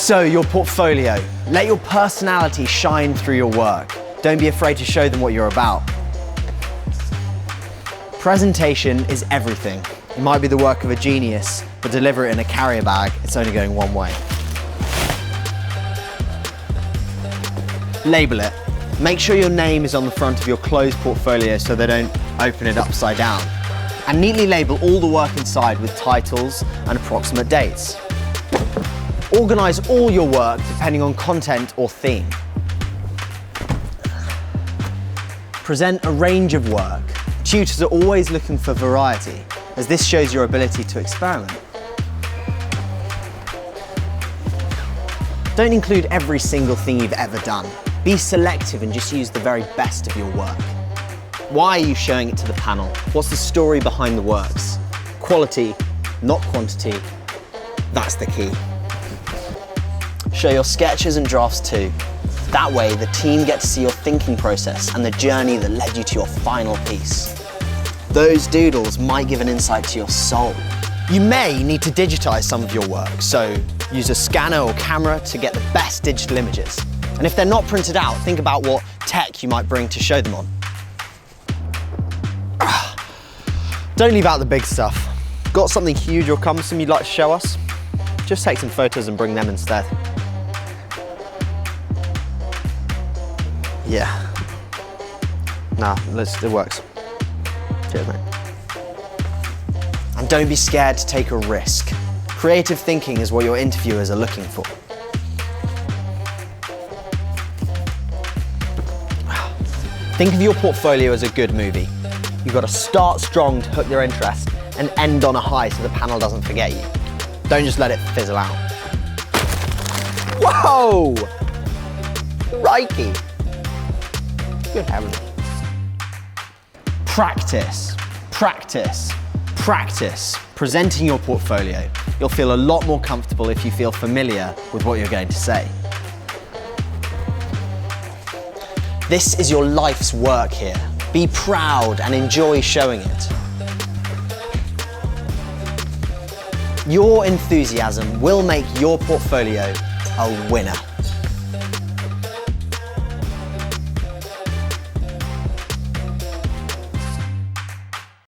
So, your portfolio. Let your personality shine through your work. Don't be afraid to show them what you're about. Presentation is everything. It might be the work of a genius, but deliver it in a carrier bag, it's only going one way. Label it. Make sure your name is on the front of your closed portfolio so they don't open it upside down. And neatly label all the work inside with titles and approximate dates. Organise all your work depending on content or theme. Present a range of work. Tutors are always looking for variety, as this shows your ability to experiment. Don't include every single thing you've ever done. Be selective and just use the very best of your work. Why are you showing it to the panel? What's the story behind the works? Quality, not quantity. That's the key. Show your sketches and drafts too. That way, the team get to see your thinking process and the journey that led you to your final piece. Those doodles might give an insight to your soul. You may need to digitize some of your work, so use a scanner or camera to get the best digital images. And if they're not printed out, think about what tech you might bring to show them on. Don't leave out the big stuff. Got something huge or cumbersome you'd like to show us? Just take some photos and bring them instead. Yeah. Nah, it works. Cheers, mate. And don't be scared to take a risk. Creative thinking is what your interviewers are looking for. Think of your portfolio as a good movie. You've got to start strong to hook their interest and end on a high so the panel doesn't forget you. Don't just let it fizzle out. Whoa! Crikey! Good heavens. Practice, practice, practice presenting your portfolio. You'll feel a lot more comfortable if you feel familiar with what you're going to say. This is your life's work here. Be proud and enjoy showing it. Your enthusiasm will make your portfolio a winner.